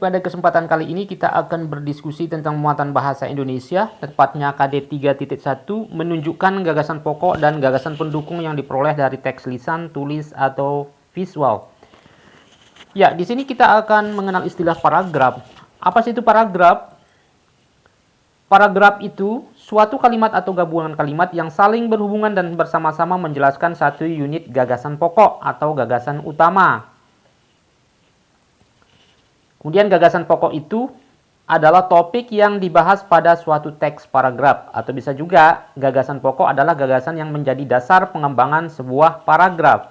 pada kesempatan kali ini kita akan berdiskusi tentang muatan bahasa Indonesia, tepatnya KD 3.1, menunjukkan gagasan pokok dan gagasan pendukung yang diperoleh dari teks lisan, tulis, atau visual. Ya, di sini kita akan mengenal istilah paragraf. Apa sih itu paragraf? Paragraf itu suatu kalimat atau gabungan kalimat yang saling berhubungan dan bersama-sama menjelaskan satu unit gagasan pokok atau gagasan utama. Kemudian gagasan pokok itu adalah topik yang dibahas pada suatu teks paragraf, atau bisa juga gagasan pokok adalah gagasan yang menjadi dasar pengembangan sebuah paragraf.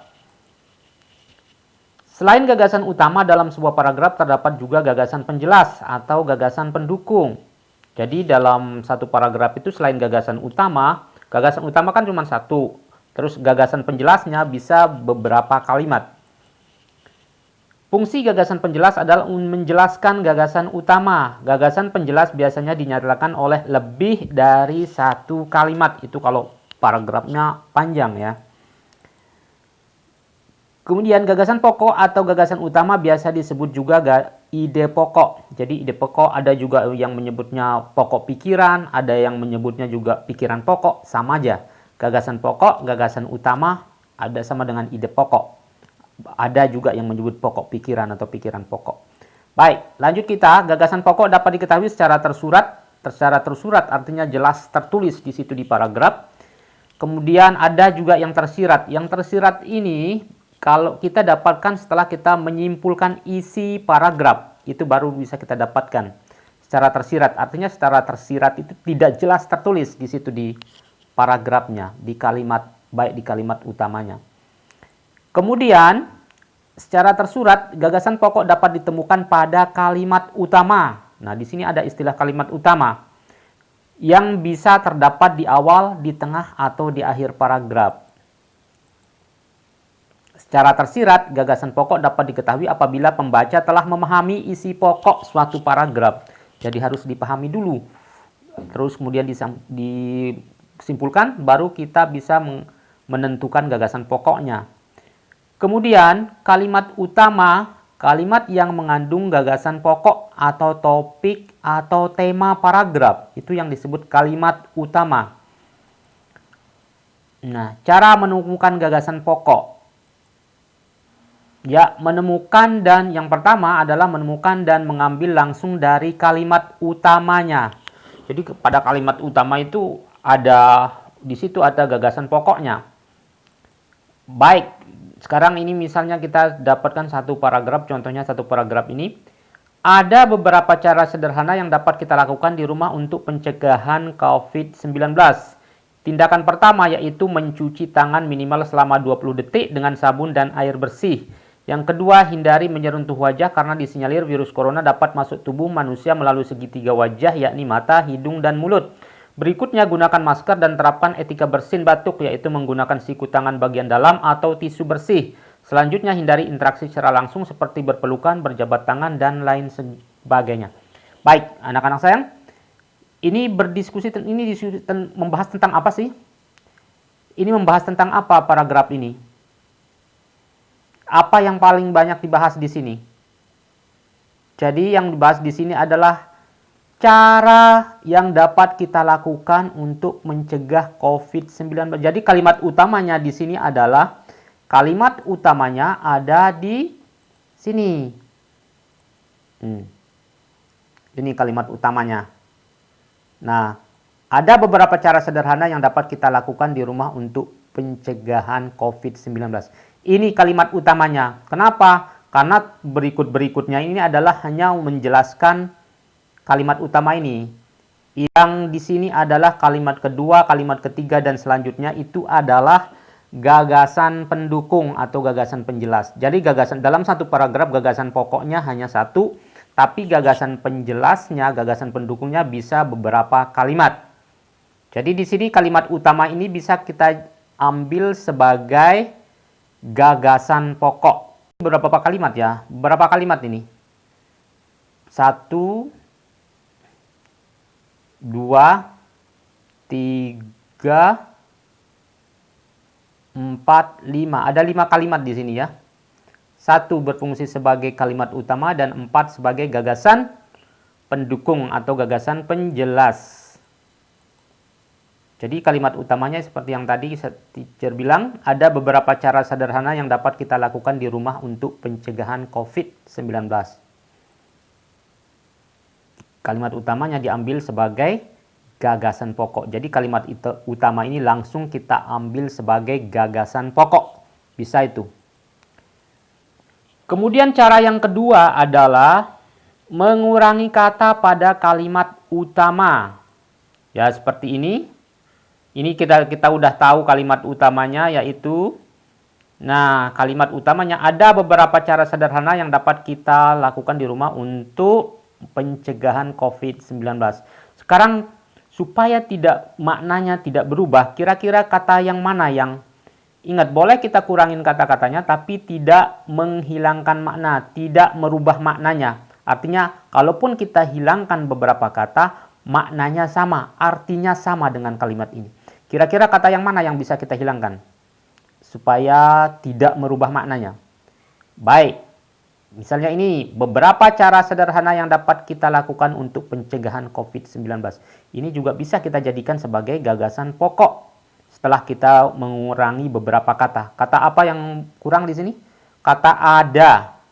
Selain gagasan utama dalam sebuah paragraf, terdapat juga gagasan penjelas atau gagasan pendukung. Jadi dalam satu paragraf itu selain gagasan utama kan cuma satu. Terus gagasan penjelasnya bisa beberapa kalimat. Fungsi gagasan penjelas adalah menjelaskan gagasan utama. Gagasan penjelas biasanya dinyatakan oleh lebih dari satu kalimat. Itu kalau paragrafnya panjang ya. Kemudian gagasan pokok atau gagasan utama biasa disebut juga ide pokok. Jadi ide pokok ada juga yang menyebutnya pokok pikiran, ada yang menyebutnya juga pikiran pokok, sama aja. Gagasan pokok, gagasan utama ada sama dengan ide pokok. Ada juga yang menyebut pokok pikiran atau pikiran pokok. Baik, lanjut kita. Gagasan pokok dapat diketahui secara tersurat. Secara tersurat artinya jelas tertulis di situ di paragraf. Kemudian ada juga yang tersirat. Yang tersirat ini kalau kita dapatkan setelah kita menyimpulkan isi paragraf, itu baru bisa kita dapatkan secara tersirat. Artinya secara tersirat itu tidak jelas tertulis di situ di paragrafnya, di kalimat, baik di kalimat utamanya. Kemudian, secara tersurat, gagasan pokok dapat ditemukan pada kalimat utama. Nah, di sini ada istilah kalimat utama yang bisa terdapat di awal, di tengah, atau di akhir paragraf. Secara tersirat, gagasan pokok dapat diketahui apabila pembaca telah memahami isi pokok suatu paragraf. Jadi harus dipahami dulu. Terus kemudian disimpulkan, baru kita bisa menentukan gagasan pokoknya. Kemudian, kalimat utama, kalimat yang mengandung gagasan pokok atau topik atau tema paragraf. Itu yang disebut kalimat utama. Nah, cara menemukan gagasan pokok. Ya, menemukan dan yang pertama adalah menemukan dan mengambil langsung dari kalimat utamanya. Jadi pada kalimat utama itu di situ ada gagasan pokoknya. Baik. Sekarang ini misalnya kita dapatkan satu paragraf, contohnya satu paragraf ini. Ada beberapa cara sederhana yang dapat kita lakukan di rumah untuk pencegahan COVID-19. Tindakan pertama yaitu mencuci tangan minimal selama 20 detik dengan sabun dan air bersih. Yang kedua, hindari menyentuh wajah karena disinyalir virus corona dapat masuk tubuh manusia melalui segitiga wajah yakni mata, hidung, dan mulut. Berikutnya, gunakan masker dan terapkan etika bersin batuk, yaitu menggunakan siku tangan bagian dalam atau tisu bersih. Selanjutnya, hindari interaksi secara langsung seperti berpelukan, berjabat tangan, dan lain sebagainya. Baik, anak-anak sayang, ini membahas tentang apa sih? Ini membahas tentang apa paragraf ini? Apa yang paling banyak dibahas di sini? Jadi, yang dibahas di sini adalah cara yang dapat kita lakukan untuk mencegah COVID-19. Jadi kalimat utamanya di sini adalah kalimat utamanya ada di sini. Ini kalimat utamanya. Nah, ada beberapa cara sederhana yang dapat kita lakukan di rumah untuk pencegahan COVID-19. Ini kalimat utamanya. Kenapa? Karena berikutnya ini adalah hanya menjelaskan kalimat utama ini. Yang di sini adalah kalimat kedua, kalimat ketiga, dan selanjutnya itu adalah gagasan pendukung atau gagasan penjelas. Jadi gagasan dalam satu paragraf gagasan pokoknya hanya satu, tapi gagasan penjelasnya, gagasan pendukungnya bisa beberapa kalimat. Jadi di sini kalimat utama ini bisa kita ambil sebagai gagasan pokok. Berapa kalimat ya? Berapa kalimat ini? 1, 2, 3, 4, 5. Ada 5 kalimat di sini ya. 1 berfungsi sebagai kalimat utama dan 4 sebagai gagasan pendukung atau gagasan penjelas. Jadi kalimat utamanya seperti yang tadi teacher bilang, ada beberapa cara sederhana yang dapat kita lakukan di rumah untuk pencegahan COVID-19. Kalimat utamanya diambil sebagai gagasan pokok. Jadi kalimat utama ini langsung kita ambil sebagai gagasan pokok. Bisa itu. Kemudian cara yang kedua adalah mengurangi kata pada kalimat utama. Ya, seperti ini. Ini kita udah tahu kalimat utamanya, yaitu, nah, kalimat utamanya ada beberapa cara sederhana yang dapat kita lakukan di rumah untuk pencegahan COVID-19. Sekarang supaya maknanya tidak berubah, kira-kira kata yang mana yang, ingat, boleh kita kurangin kata-katanya tapi tidak menghilangkan makna, tidak merubah maknanya. Artinya kalaupun kita hilangkan beberapa kata, maknanya sama, artinya sama dengan kalimat ini. Kira-kira kata yang mana yang bisa kita hilangkan supaya tidak merubah maknanya? Baik, misalnya ini beberapa cara sederhana yang dapat kita lakukan untuk pencegahan COVID-19. Ini juga bisa kita jadikan sebagai gagasan pokok setelah kita mengurangi beberapa kata. Kata apa yang kurang di sini? Kata ada.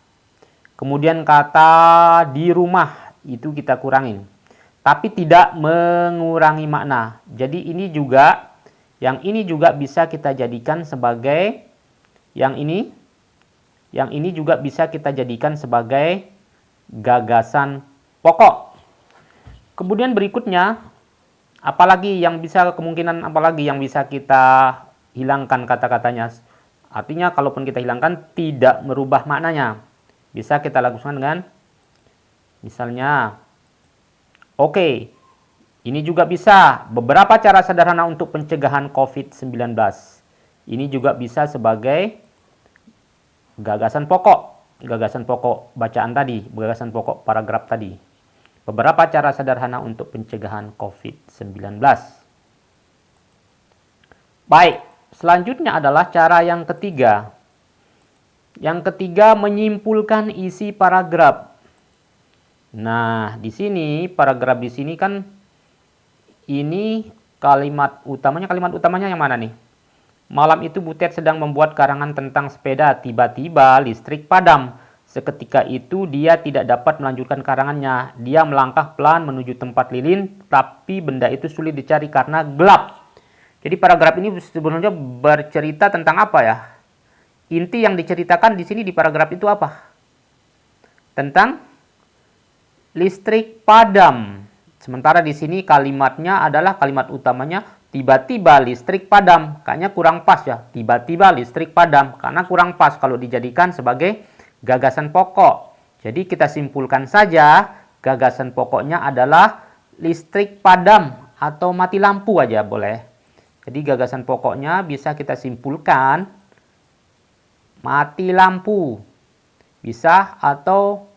Kemudian kata di rumah, itu kita kurangin. Tapi tidak mengurangi makna. Jadi ini juga, yang ini juga bisa kita jadikan sebagai, yang ini juga bisa kita jadikan sebagai gagasan pokok. Kemudian berikutnya, apalagi yang bisa kita hilangkan kata-katanya. Artinya kalaupun kita hilangkan tidak merubah maknanya. Bisa kita lakukan dengan misalnya, oke, ini juga bisa beberapa cara sederhana untuk pencegahan COVID-19. Ini juga bisa sebagai gagasan pokok bacaan tadi, gagasan pokok paragraf tadi. Beberapa cara sederhana untuk pencegahan COVID-19. Baik, selanjutnya adalah cara yang ketiga. Yang ketiga, menyimpulkan isi paragraf. Nah, di sini paragraf di sini kan ini kalimat utamanya yang mana nih? Malam itu Butet sedang membuat karangan tentang sepeda, tiba-tiba listrik padam. Seketika itu dia tidak dapat melanjutkan karangannya. Dia melangkah pelan menuju tempat lilin, tapi benda itu sulit dicari karena gelap. Jadi paragraf ini sebenarnya bercerita tentang apa ya? Inti yang diceritakan di sini di paragraf itu apa? Tentang listrik padam. Sementara di sini kalimatnya adalah kalimat utamanya tiba-tiba listrik padam. Kayaknya kurang pas ya. Tiba-tiba listrik padam. Karena kurang pas kalau dijadikan sebagai gagasan pokok. Jadi kita simpulkan saja gagasan pokoknya adalah listrik padam atau mati lampu aja boleh. Jadi gagasan pokoknya bisa kita simpulkan mati lampu. Bisa atau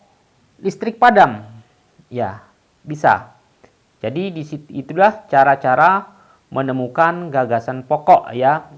listrik padam. Ya, bisa. Jadi itulah cara-cara menemukan gagasan pokok ya.